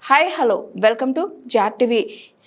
Hi hello welcome to జాట్ TV.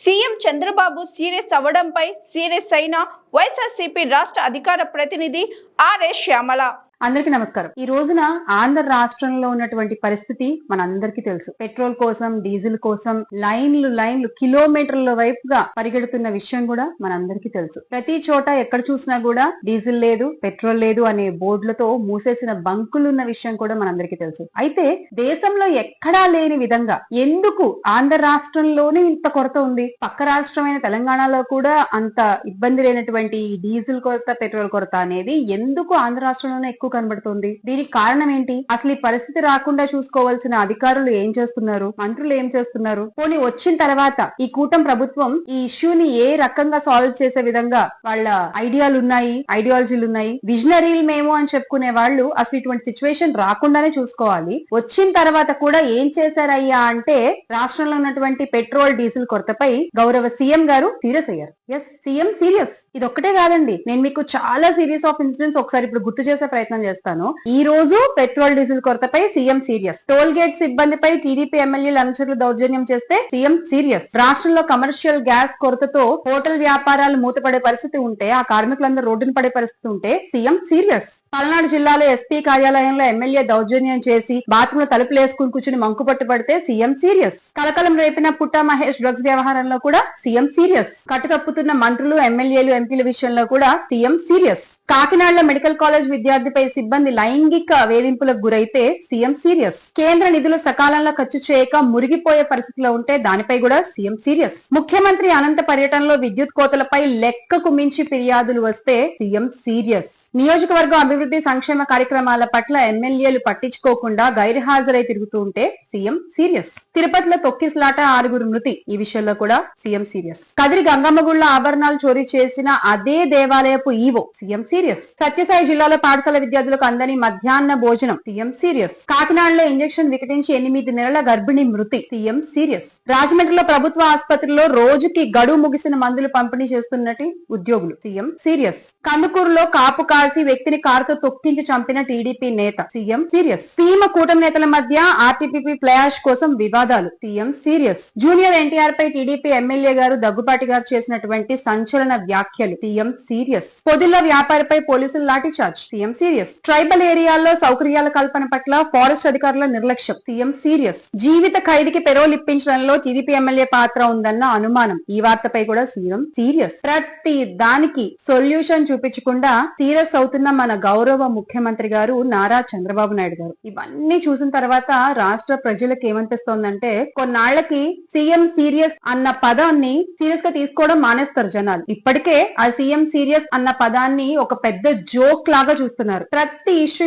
CM Chandrababu serious అవ్వడంపై serious అయిన వైఎస్ఆర్సీపీ రాష్ట్ర అధికార ప్రతినిధి ఆర్ఎస్ శ్యామల. అందరికీ నమస్కారం. ఈ రోజున ఆంధ్ర రాష్ట్రంలో ఉన్నటువంటి పరిస్థితి మనందరికీ తెలుసు. పెట్రోల్ కోసం, డీజిల్ కోసం లైన్లు కిలోమీటర్ల వైపుగా పరిగెడుతున్న విషయం కూడా మనందరికీ తెలుసు. ప్రతి చోట ఎక్కడ చూసినా కూడా డీజిల్ లేదు, పెట్రోల్ లేదు అనే బోర్డులతో మూసేసిన బంకులున్న విషయం కూడా మనందరికీ తెలుసు. అయితే దేశంలో ఎక్కడా లేని విధంగా ఎందుకు ఆంధ్ర రాష్ట్రంలోనే ఇంత కొరత ఉంది? పక్క రాష్ట్రమైన తెలంగాణలో కూడా అంత ఇబ్బంది లేనటువంటి డీజిల్ కొరత, పెట్రోల్ కొరత అనేది ఎందుకు ఆంధ్ర రాష్ట్రంలోనే ఎక్కువ కనబడుతుంది? దీనికి కారణం ఏంటి? అసలు ఈ పరిస్థితి రాకుండా చూసుకోవాల్సిన అధికారులు ఏం చేస్తున్నారు, మంత్రులు ఏం చేస్తున్నారు? పోనీ వచ్చిన తర్వాత ఈ కూటమి ప్రభుత్వం ఈ ఇష్యూని ఏ రకంగా సాల్వ్ చేసే విధంగా వాళ్ళ ఐడియాలజీలు ఉన్నాయి. విజనరీలు మేము అని చెప్పుకునే వాళ్ళు అసలు ఇటువంటి సిచ్యువేషన్ రాకుండానే చూసుకోవాలి. వచ్చిన తర్వాత కూడా ఏం చేశారయ్యా అంటే రాష్ట్రంలో ఉన్నటువంటి పెట్రోల్, డీజిల్ కొరతపై గౌరవ సీఎం గారు సీరియస్ అయ్యారు. Yes, CM serious. ఇది ఒక్కటే కాదండి, నేను మీకు చాలా సీరియస్ ఆఫ్ ఇన్సిడెంట్స్ ఒకసారి ఇప్పుడు గుర్తు చేసే ప్రయత్నం చేస్తాను. ఈ రోజు పెట్రోల్, డీజిల్ కొరతపై సీఎం సీరియస్. టోల్ గేట్ సిబ్బందిపై టీడీపీ ఎమ్మెల్యేలు అనుచరులు దౌర్జన్యం చేస్తే సీఎం సీరియస్. రాష్ట్రంలో కమర్షియల్ గ్యాస్ కొరతతో హోటల్ వ్యాపారాలు మూతపడే పరిస్థితి ఉంటే, ఆ కార్మికులందరూ రోడ్డున పడే పరిస్థితి ఉంటే సీఎం సీరియస్. పల్నాడు జిల్లాలో ఎస్పీ కార్యాలయంలో ఎమ్మెల్యే దౌర్జన్యం చేసి బాత్రూమ్ లో తలుపులు వేసుకుని కూర్చుని మంకు పట్టు పడితే సీఎం సీరియస్. కలకలం రేపిన పుట్టా మహేష్ డ్రగ్స్ వ్యవహారంలో కూడా సీఎం సీరియస్. కట్టుతప్పుతున్న మంత్రులు, ఎమ్మెల్యేలు, ఎంపీల విషయంలో కూడా సీఎం సీరియస్. కాకినాడలో మెడికల్ కాలేజ్ విద్యార్థిపై సిబ్బంది లైంగిక వేధింపులకు గురైతే సీఎం సీరియస్. కేంద్ర నిధులు సకాలంలో ఖర్చు చేయక మురిగిపోయే పరిస్థితిలో ఉంటే దానిపై కూడా సీఎం సీరియస్. ముఖ్యమంత్రి అనంత పర్యటనలో విద్యుత్ కోతలపై లెక్కకు మించి ఫిర్యాదులు వస్తే సీఎం సీరియస్. నియోజకవర్గం అభివృద్ధి సంక్షేమ కార్యక్రమాల పట్ల ఎమ్మెల్యేలు పట్టించుకోకుండా గైర్హాజరై తిరుగుతూ ఉంటే సీఎం సీరియస్. తిరుపతిలో తొక్కిసలాట, 6 మృతి. ఈ విషయంలో కూడా సీఎం సీరియస్. కదిరి గంగమ్మగుళ్ల ఆభరణాలు చోరీ చేసిన అదే దేవాలయపు ఈవో సీఎం సీరియస్. సత్యసాయి జిల్లాలో పాఠశాల విద్యార్థులకు అందని మధ్యాహ్న భోజనం సీఎం సీరియస్. కాకినాడలో ఇంజెక్షన్ వికటించి 8 నెలల గర్భిణి మృతి సీఎం సీరియస్. రాజమండ్రిలో ప్రభుత్వ ఆసుపత్రిలో రోజుకి గడువు ముగిసిన మందులు పంపిణీ చేస్తున్నట్టు ఉద్యోగులు సీఎం సీరియస్. కందుకూరులో కాపు కాసి వ్యక్తిని కారుతో తొక్కించి చంపిన టీడీపీ నేత సీఎం సీరియస్. సీమ కూటమి నేతల మధ్య ఆర్టీపీపీ ఫ్లాష్ కోసం వివాదాలు సీఎం సీరియస్. జూనియర్ ఎన్టీఆర్ పై టీడీపీ ఎమ్మెల్యే గారు దగ్గుపాటి గారు చేసినటువంటి సంచలన వ్యాఖ్యలు సీఎం సీరియస్. పొదిల్ల వ్యాపారిపై పోలీసులు లాఠీచార్జ్ సీఎం సీరియస్. ట్రైబల్ ఏరియాల్లో సౌకర్యాల కల్పన పట్ల ఫారెస్ట్ అధికారుల నిర్లక్ష్యం సీఎం సీరియస్. జీవిత ఖైదీకి పెరోల్ ఇప్పించడంలో టీడీపీ ఎమ్మెల్యే పాత్ర ఉందన్న అనుమానం. ఈ వార్తపై కూడా సీఎం సీరియస్. ప్రతి దానికి సొల్యూషన్ చూపించకుండా సీరియస్ అవుతున్న మన గౌరవ ముఖ్యమంత్రి గారు నారా చంద్రబాబు నాయుడు గారు. ఇవన్నీ చూసిన తర్వాత రాష్ట్ర ప్రజలకు ఏమనిపిస్తోందంటే, కొన్నాళ్లకి సీఎం సీరియస్ అన్న పదాన్ని సీరియస్ గా తీసుకోవడం మానేస్తారు జనాలు. ఇప్పటికే ఆ సీఎం సీరియస్ అన్న పదాన్ని ఒక పెద్ద జోక్ లాగా చూస్తున్నారు. ప్రతి ఇష్యూ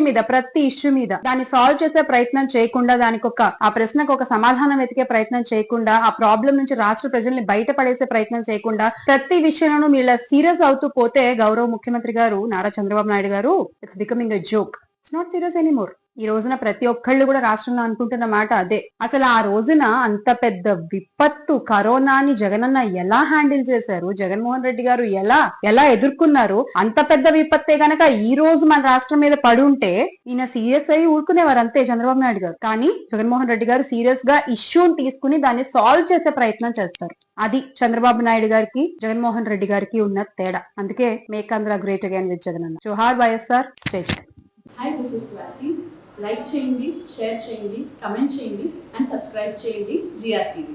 మీద దాన్ని సాల్వ్ చేసే ప్రయత్నం చేయకుండా, ఆ ప్రశ్నకు ఒక సమాధానం వెతికే ప్రయత్నం చేయకుండా, ఆ ప్రాబ్లం నుంచి రాష్ట్ర ప్రజల్ని బయటపడేసే ప్రయత్నం చేయకుండా ప్రతి విషయంలోనూ వీళ్ళ సీరియస్ అవుతూ పోతే గౌరవ ముఖ్యమంత్రి గారు నారా చంద్రబాబు నాయుడు గారు it's becoming a joke. It's not serious anymore. ఈ రోజున ప్రతి ఒక్కళ్ళు కూడా రాష్ట్రంలో అనుకుంటున్న మాట అదే. అసలు ఆ రోజున అంత పెద్ద విపత్తు కరోనాని జగనన్న ఎలా హ్యాండిల్ చేశారు, జగన్మోహన్ రెడ్డి గారు ఎలా ఎదుర్కొన్నారు? అంత పెద్ద విపత్తే గనక ఈ రోజు మన రాష్ట్రం మీద పడి ఉంటే ఈయన సీరియస్ అయ్యి ఊరుకునేవారు అంతే చంద్రబాబు నాయుడు గారు. కానీ జగన్మోహన్ రెడ్డి గారు సీరియస్ గా ఇష్యూని తీసుకుని దాన్ని సాల్వ్ చేసే ప్రయత్నం చేస్తారు. అది చంద్రబాబు నాయుడు గారికి, జగన్మోహన్ రెడ్డి గారికి ఉన్న తేడా. అందుకే make Andhra great again with Jagananna. జోహార్ YSR. Hi, this is Swathi. Like చేయండి, షేర్ చేయండి, కమెంట్ చేయండి అండ్ సబ్స్క్రైబ్ చేయండి జిఆర్ టీవీ.